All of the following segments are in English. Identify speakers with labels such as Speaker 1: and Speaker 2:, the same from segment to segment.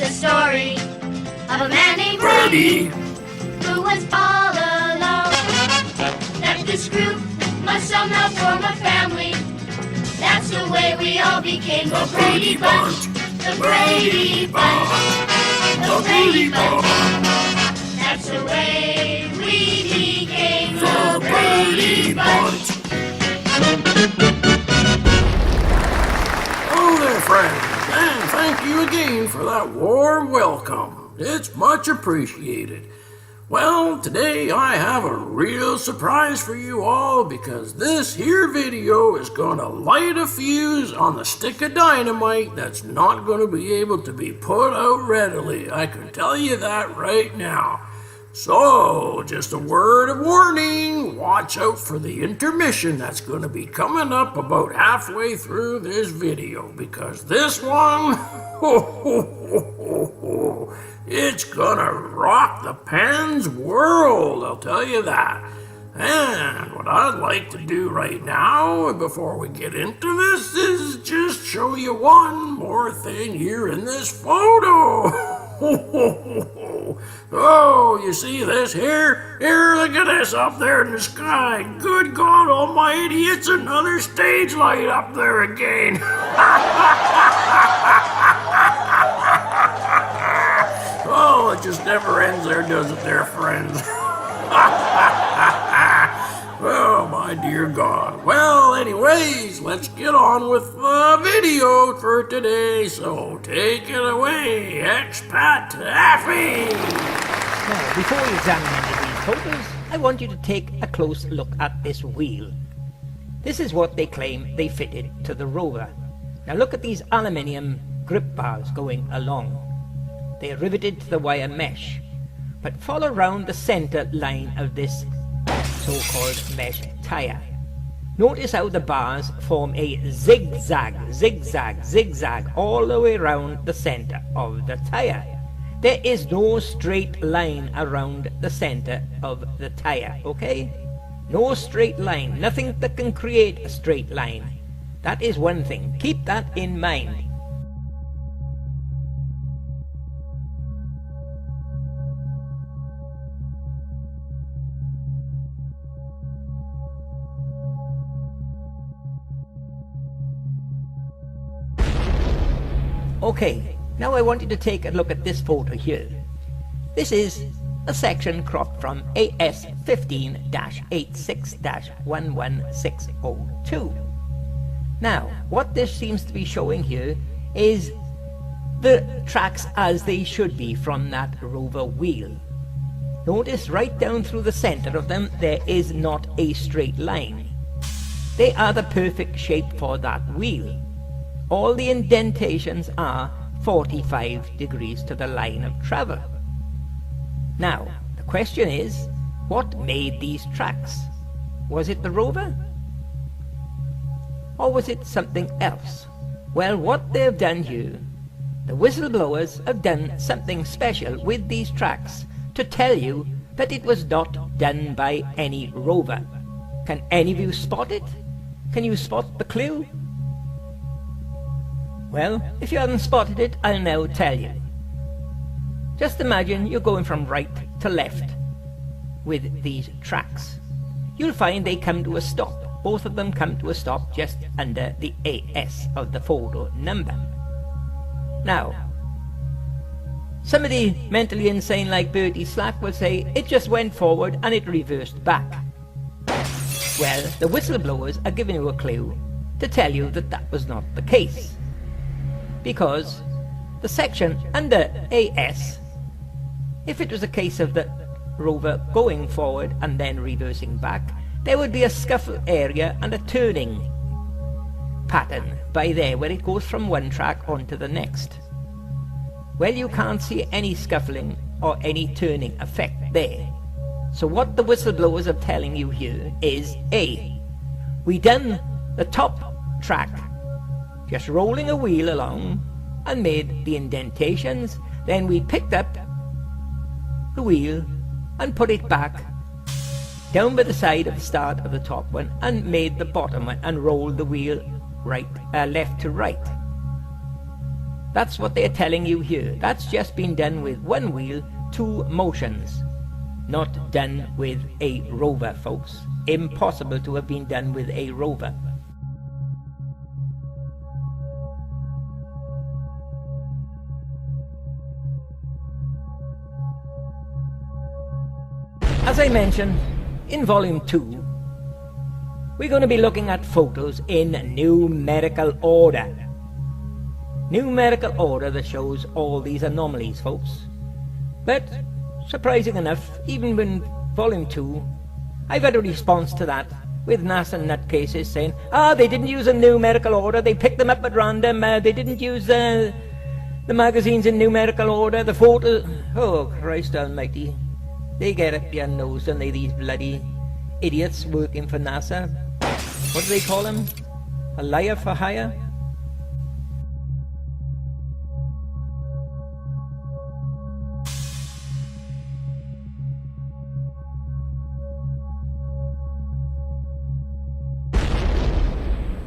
Speaker 1: the story of a man named
Speaker 2: Bertie,
Speaker 1: who was all alone. That this group must somehow form a family. That's the way we all became the Brady Bunch. The Brady Bunch. The Brady Bunch. That's the way we became the Brady Bunch.
Speaker 2: hello there, friends, and thank you again for that warm welcome. It's much appreciated. Well, today I have a real surprise for you all because this here video is gonna light a fuse on the stick of dynamite that's not gonna be able to be put out readily. I can tell you that right now. So, just a word of warning, watch out for the intermission that's going to be coming up about halfway through this video, because this one, it's gonna rock the Pens world, I'll tell you that. And what I'd like to do right now, before we get into this, is just show you one more thing here in this photo. Oh, you see this here? Here, look at this up there in the sky. Good God Almighty, it's another stage light up there again. Oh, it just never ends there, does it there, friends? Oh, my dear God. Well, anyways, let's get on with the video for today. So take it away, Expat Taffy.
Speaker 3: Now, before we examine any of these photos, I want you to take a close look at this wheel. This is what they claim they fitted to the rover. Now look at these aluminium grip bars going along. They are riveted to the wire mesh, but follow round the center line of this so-called mesh tire. Notice how the bars form a zigzag, zigzag, zigzag all the way around the center of the tire. There is no straight line around the center of the tire, okay? No straight line, nothing that can create a straight line. That is one thing, keep that in mind. Okay, now I want you to take a look at this photo here. This is a section cropped from AS 15-86-11602. Now, what this seems to be showing here is the tracks as they should be from that rover wheel. Notice right down through the center of them there is not a straight line. They are the perfect shape for that wheel. All the indentations are 45 degrees to the line of travel. Now, the question is, what made these tracks? Was it the rover? Or was it something else? Well, what they've done here, the whistleblowers have done something special with these tracks to tell you that it was not done by any rover. Can any of you spot it? Can you spot the clue? Well, if you haven't spotted it, I'll now tell you. Just imagine you're going from right to left with these tracks. You'll find they come to a stop. Both of them come to a stop just under the AS of the photo number. Now, somebody mentally insane like Bertie Slack will say it just went forward and it reversed back. Well, the whistleblowers are giving you a clue to tell you that that was not the case. Because the section under AS, if it was a case of the rover going forward and then reversing back, there would be a scuffle area and a turning pattern by there where it goes from one track onto the next. Well, you can't see any scuffling or any turning effect there. So what the whistleblowers are telling you here is A, we done the top track just rolling a wheel along and made the indentations, then we picked up the wheel and put it back down by the side of the start of the top one and made the bottom one and rolled the wheel left to right. That's what they're telling you here. That's just been done with one wheel, two motions. Not done with a rover, folks. Impossible to have been done with a rover. As I mentioned, in Volume 2, we're going to be looking at photos in numerical order. Numerical order that shows all these anomalies, folks. But, surprising enough, even in Volume 2, I've had a response to that, with NASA nutcases saying, they didn't use a numerical order, they picked them up at random, they didn't use the magazines in numerical order, the photos... Oh, Christ almighty. They get up your nose, don't they, these bloody idiots working for NASA? What do they call him? A liar for hire?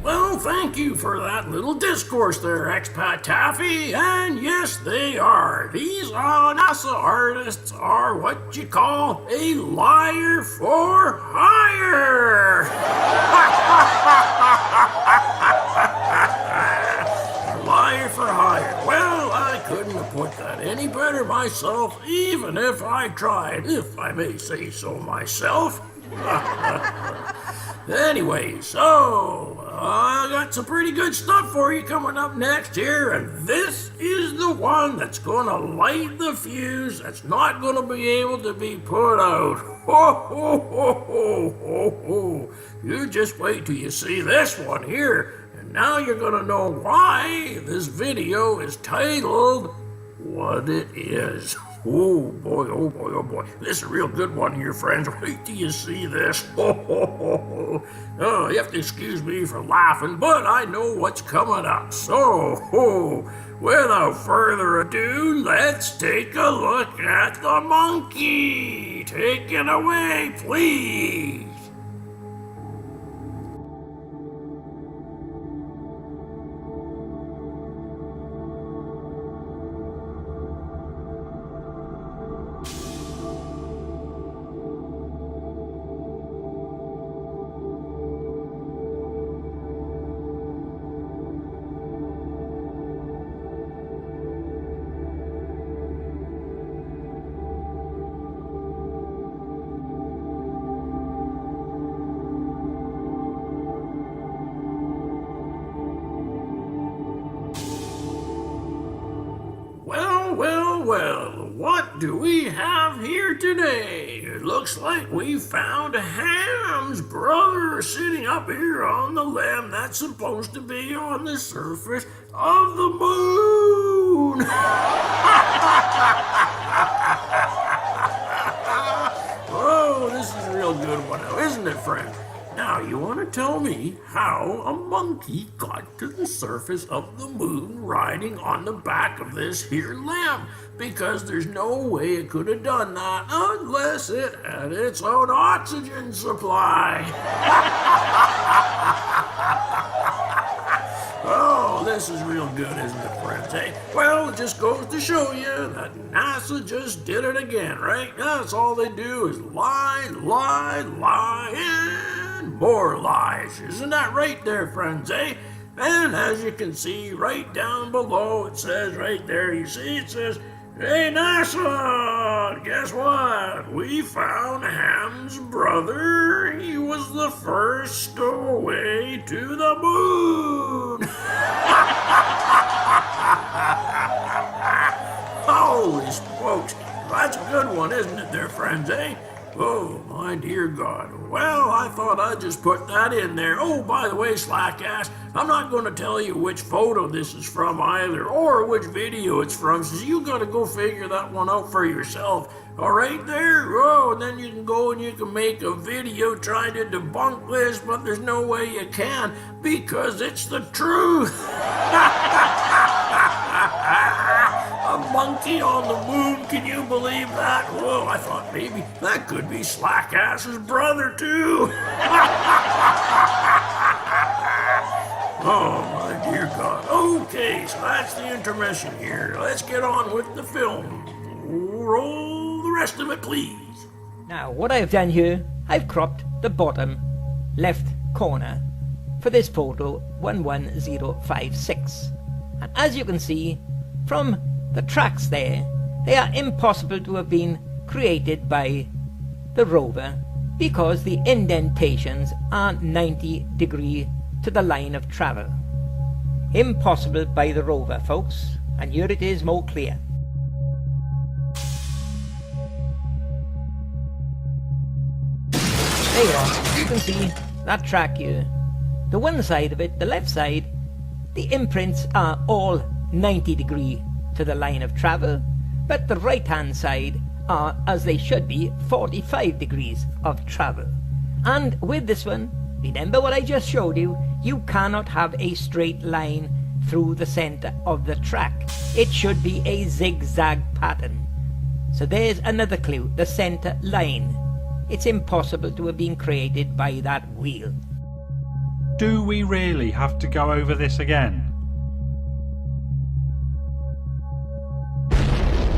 Speaker 2: Well, thank you for that little discourse there, Expat Taffy. And yes, they are. These NASA artists are what you call a liar for hire. A liar for hire. Well, I couldn't have put that any better myself, even if I tried, if I may say so myself. Anyway, so I got some pretty good stuff for you coming up next here, and this is the one that's gonna light the fuse that's not gonna be able to be put out. Ho, ho, ho, ho, ho, ho. You just wait till you see this one here, and now you're gonna know why this video is titled What It Is. Oh boy, oh boy, oh boy. This is a real good one here, friends. Wait till you see this. Oh, you have to excuse me for laughing, but I know what's coming up. So, without further ado, let's take a look at the monkey. Take it away, please. Well, what do we have here today? It looks like we found Ham's brother sitting up here on the limb that's supposed to be on the surface of the moon. Oh, this is a real good one now, isn't it, friend? Now, you want to tell me how a monkey got to the surface of the moon riding on the back of this here limb? Because there's no way it could have done that unless it had its own oxygen supply. Oh, this is real good, isn't it, friends, eh? Well, it just goes to show you that NASA just did it again, right? That's all they do is lie, lie, lie, and more lies. Isn't that right there, friends, eh? And as you can see right down below, it says right there, you see, it says, "Hey, NASA, guess what? We found Ham's brother. He was the first stowaway to the moon." Holy smokes, that's a good one, isn't it there, friends, eh? Oh, my dear God. Well, I thought I'd just put that in there. Oh, by the way, Slackass, I'm not going to tell you which photo this is from either, or which video it's from, so you got to go figure that one out for yourself. All right there? Oh, and then you can go and you can make a video trying to debunk this, but there's no way you can, because it's the truth. A monkey on the moon, can you believe that? Whoa, I thought maybe that could be Slackass's brother too. Oh, my dear God. Okay, so that's the intermission here. Let's get on with the film. Roll the rest of it, please.
Speaker 3: Now, what I've done here, I've cropped the bottom left corner for this photo 11056. And as you can see from the tracks there, they are impossible to have been created by the rover because the indentations are 90 degrees to the line of travel. Impossible by the rover, folks, and here it is more clear. There you are, you can see that track here. The one side of it, the left side, the imprints are all 90 degrees to the line of travel, but the right hand side are, as they should be, 45 degrees of travel. And with this one, remember what I just showed you, you cannot have a straight line through the center of the track. It should be a zigzag pattern. So there's another clue, the center line. It's impossible to have been created by that wheel.
Speaker 4: Do we really have to go over this again?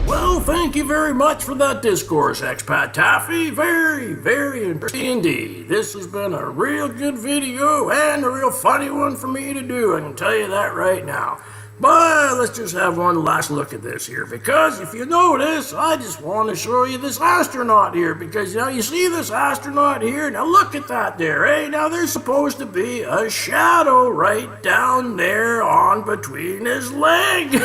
Speaker 2: Well, thank you very much for that discourse, Expat Taffy. Very, very interesting indeed. This has been a real good video and a real funny one for me to do, I can tell you that right now. But let's just have one last look at this here, because if you notice, I just want to show you this astronaut here, because now you see this astronaut here, now look at that there, eh? Now there's supposed to be a shadow right down there on between his leg.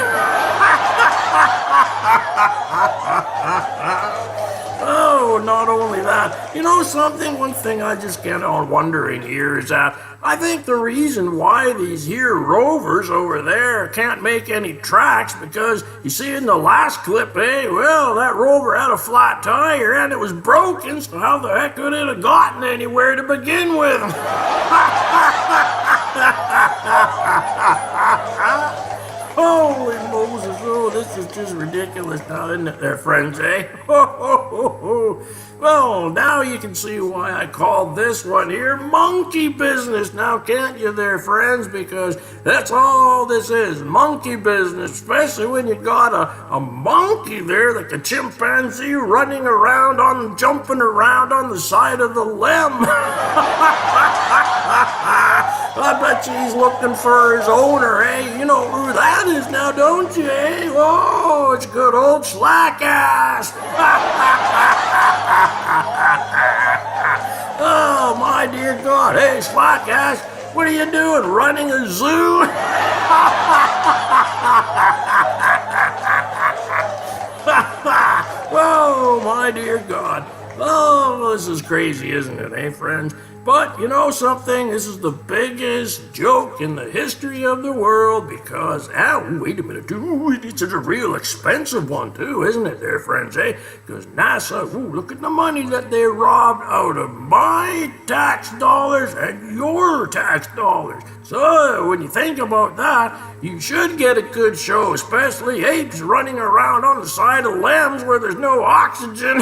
Speaker 2: Oh, not only that, you know something, one thing I just get on wondering here is that I think the reason why these here rovers over there can't make any tracks, because you see in the last clip, well, that rover had a flat tire and it was broken, so how the heck could it have gotten anywhere to begin with? Holy Moses, oh, this is just ridiculous now, isn't it there, friends, eh? Ho, ho, ho, ho. Well, now you can see why I called this one here monkey business, now can't you there, friends? Because that's all this is, monkey business, especially when you got a monkey there, like a chimpanzee running around jumping around on the side of the limb. I bet you he's looking for his owner, eh? You know who that is now, don't you, eh? Oh, it's good old Slackass. Oh, my dear God. Hey, Slackass, what are you doing, running a zoo? Oh, my dear God. Oh, this is crazy, isn't it, eh, friends? But you know something? This is the biggest joke in the history of the world because, wait a minute, ooh, it's a real expensive one too, isn't it there, friends, eh? Because NASA, look at the money that they robbed out of my tax dollars and your tax dollars. So, when you think about that, you should get a good show, especially apes running around on the side of limbs where there's no oxygen.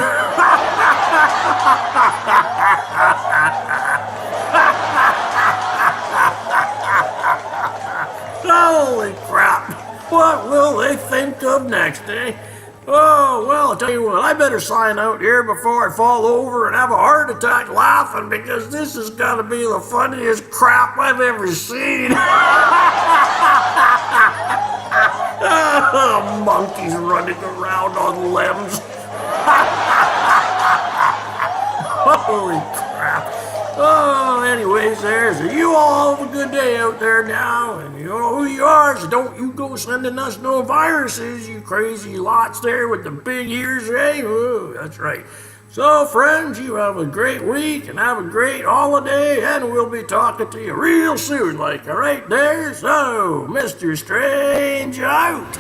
Speaker 2: Holy crap! What will they think of next, eh? Oh, well, I'll tell you what, I better sign out here before I fall over and have a heart attack laughing because this has got to be the funniest crap I've ever seen. Monkeys running around on limbs. Holy crap. Oh, anyways, you all have a good day out there now, and you know who you are, so don't you go sending us no viruses, you crazy lots there with the big ears, eh? Oh, that's right. So, friends, you have a great week, and have a great holiday, and we'll be talking to you real soon, like, all right there? So, Mr. Strange out.